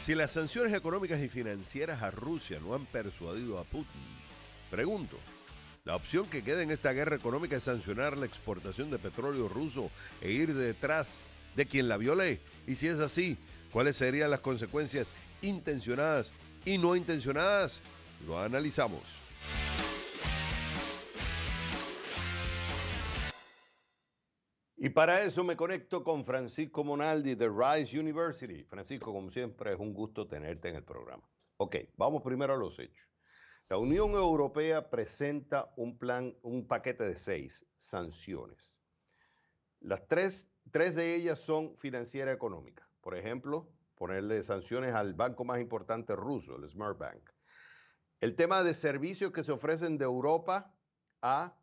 Si las sanciones económicas y financieras a Rusia no han persuadido a Putin, pregunto, ¿la opción que queda en esta guerra económica es sancionar la exportación de petróleo ruso e ir detrás de quien la viole? Y si es así, ¿cuáles serían las consecuencias intencionadas y no intencionadas? Lo analizamos. Y para eso me conecto con Francisco Monaldi de Rice University. Francisco, como siempre, es un gusto tenerte en el programa. Ok, vamos primero a los hechos. La Unión Europea presenta un paquete de 6 sanciones. Las tres de ellas son financiera económica. Por ejemplo, ponerle sanciones al banco más importante ruso, el Sberbank. El tema de servicios que se ofrecen de Europa a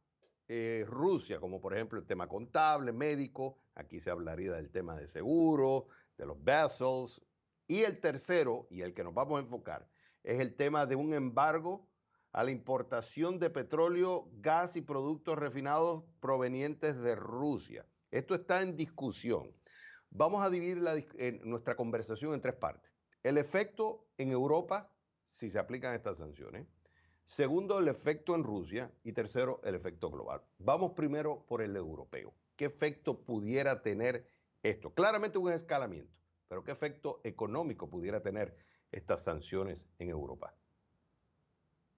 Rusia, como por ejemplo el tema contable, médico, aquí se hablaría del tema de seguro, de los vessels. Y el tercero, y el que nos vamos a enfocar, es el tema de un embargo a la importación de petróleo, gas y productos refinados provenientes de Rusia. Esto está en discusión. Vamos a dividir nuestra conversación en 3 partes. El efecto en Europa, si se aplican estas sanciones. Segundo, el efecto en Rusia. Y tercero, el efecto global. Vamos primero por el europeo. ¿Qué efecto pudiera tener esto? Claramente un escalamiento, pero ¿qué efecto económico pudiera tener estas sanciones en Europa?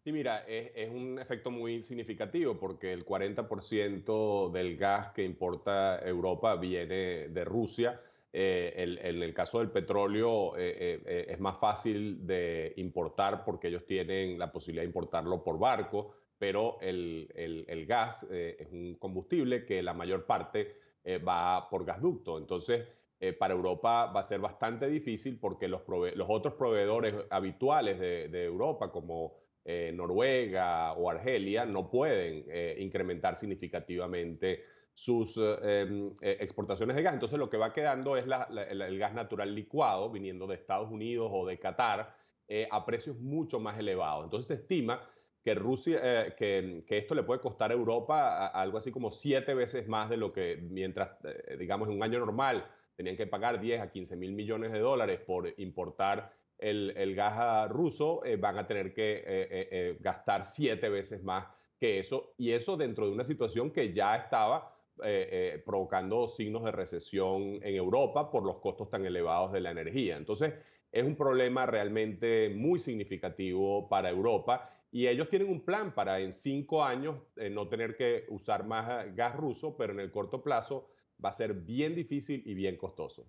Sí, mira, es un efecto muy significativo porque el 40% del gas que importa Europa viene de Rusia. En el caso del petróleo es más fácil de importar porque ellos tienen la posibilidad de importarlo por barco, pero el gas es un combustible que la mayor parte va por gasducto. Entonces, para Europa va a ser bastante difícil porque los otros proveedores habituales de Europa, como Noruega o Argelia, no pueden incrementar significativamente sus exportaciones de gas. Entonces lo que va quedando es el gas natural licuado viniendo de Estados Unidos o de Qatar a precios mucho más elevados. Entonces se estima que que esto le puede costar a Europa algo así como 7 veces más de lo que mientras, digamos, en un año normal tenían que pagar 10 a 15 mil millones de dólares por importar el gas ruso, van a tener que gastar 7 veces más que eso, y eso dentro de una situación que ya estaba provocando signos de recesión en Europa por los costos tan elevados de la energía. Entonces, es un problema realmente muy significativo para Europa y ellos tienen un plan para en 5 años no tener que usar más gas ruso, pero en el corto plazo va a ser bien difícil y bien costoso.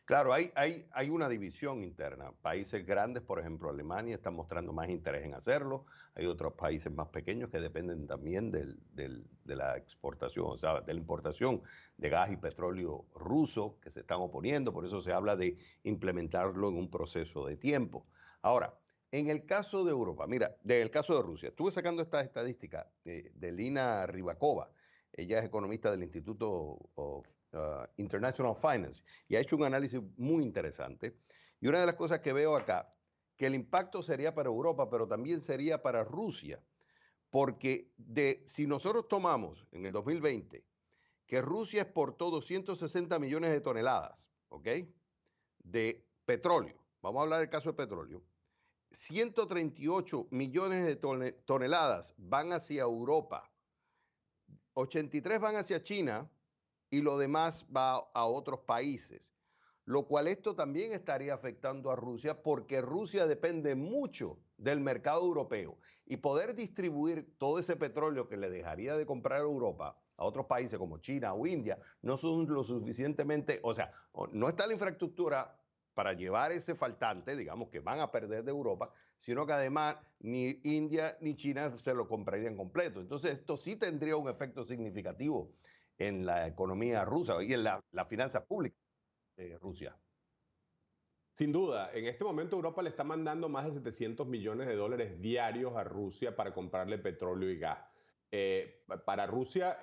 Claro, hay una división interna. Países grandes, por ejemplo, Alemania, están mostrando más interés en hacerlo. Hay otros países más pequeños que dependen también de la exportación, o sea, de la importación de gas y petróleo ruso, que se están oponiendo. Por eso se habla de implementarlo en un proceso de tiempo. Ahora, en el caso de Europa, mira, del caso de Rusia, estuve sacando esta estadística de Lina Rybakova. Ella es economista del Instituto of International Finance y ha hecho un análisis muy interesante. Y una de las cosas que veo acá, que el impacto sería para Europa, pero también sería para Rusia, porque si nosotros tomamos en el 2020 que Rusia exportó 260 millones de toneladas, ¿ok? De petróleo, vamos a hablar del caso de petróleo, 138 millones de toneladas van hacia Europa, 83 van hacia China y lo demás va a otros países. Lo cual esto también estaría afectando a Rusia porque Rusia depende mucho del mercado europeo y poder distribuir todo ese petróleo que le dejaría de comprar a Europa a otros países como China o India no son lo suficientemente, o sea, no está la infraestructura para llevar ese faltante, digamos, que van a perder de Europa, sino que además ni India ni China se lo comprarían completo. Entonces esto sí tendría un efecto significativo en la economía rusa y en la finanza pública de Rusia. Sin duda, en este momento Europa le está mandando más de 700 millones de dólares diarios a Rusia para comprarle petróleo y gas. Para Rusia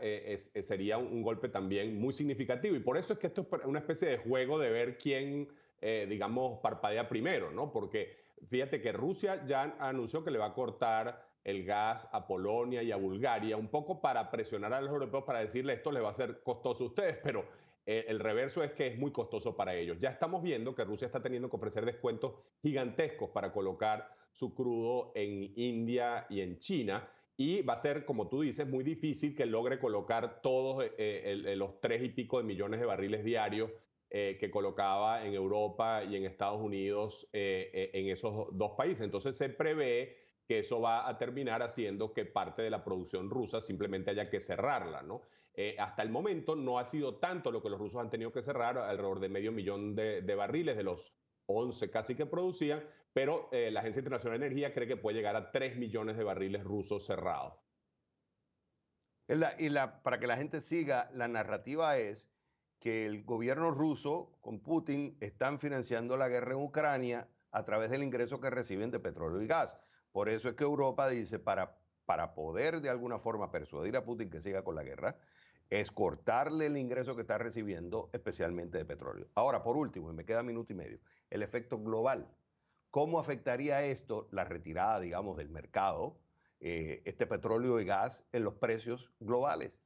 sería un golpe también muy significativo y por eso es que esto es una especie de juego de ver quién, digamos, parpadea primero, ¿no? Porque fíjate que Rusia ya anunció que le va a cortar el gas a Polonia y a Bulgaria, un poco para presionar a los europeos para decirle esto les va a ser costoso a ustedes, pero El reverso es que es muy costoso para ellos. Ya estamos viendo que Rusia está teniendo que ofrecer descuentos gigantescos para colocar su crudo en India y en China. Y va a ser, como tú dices, muy difícil que logre colocar todos los 3 y pico de millones de barriles diarios que colocaba en Europa y en Estados Unidos en esos dos países. Entonces se prevé que eso va a terminar haciendo que parte de la producción rusa simplemente haya que cerrarla, ¿no? Hasta el momento no ha sido tanto lo que los rusos han tenido que cerrar, alrededor de medio millón de barriles de los 11 casi que producían, pero la Agencia Internacional de Energía cree que puede llegar a 3 millones de barriles rusos cerrados. Para que la gente siga, la narrativa es que el gobierno ruso con Putin están financiando la guerra en Ucrania a través del ingreso que reciben de petróleo y gas. Por eso es que Europa dice, para poder de alguna forma persuadir a Putin que siga con la guerra, es cortarle el ingreso que está recibiendo, especialmente de petróleo. Ahora, por último, y me queda minuto y medio, el efecto global. ¿Cómo afectaría esto la retirada, digamos, del mercado, este petróleo y gas en los precios globales?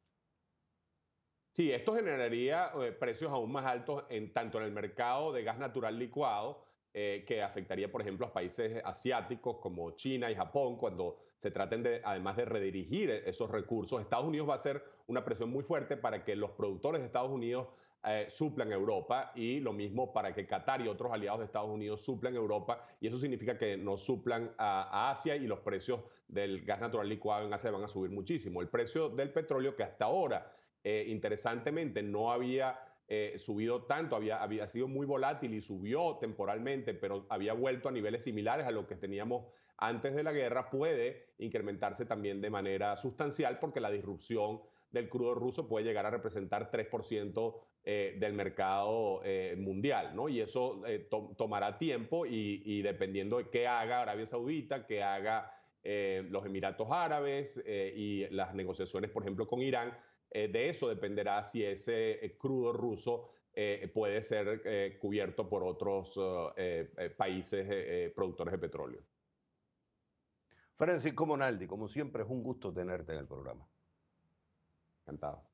Sí, esto generaría precios aún más altos tanto en el mercado de gas natural licuado, que afectaría, por ejemplo, a países asiáticos como China y Japón, cuando se traten de, además de redirigir esos recursos. Estados Unidos va a hacer una presión muy fuerte para que los productores de Estados Unidos suplan Europa, y lo mismo para que Qatar y otros aliados de Estados Unidos suplan Europa, y eso significa que no suplan a Asia, y los precios del gas natural licuado en Asia van a subir muchísimo. El precio del petróleo, que hasta ahora interesantemente no había subido tanto, había sido muy volátil y subió temporalmente, pero había vuelto a niveles similares a lo que teníamos antes de la guerra, puede incrementarse también de manera sustancial, porque la disrupción del crudo ruso puede llegar a representar 3% del mercado mundial, ¿no? Y eso tomará tiempo, y dependiendo de qué haga Arabia Saudita, qué haga los Emiratos Árabes y las negociaciones, por ejemplo, con Irán, de eso dependerá si ese crudo ruso puede ser cubierto por otros países productores de petróleo. Francisco Monaldi, como siempre, es un gusto tenerte en el programa. Encantado.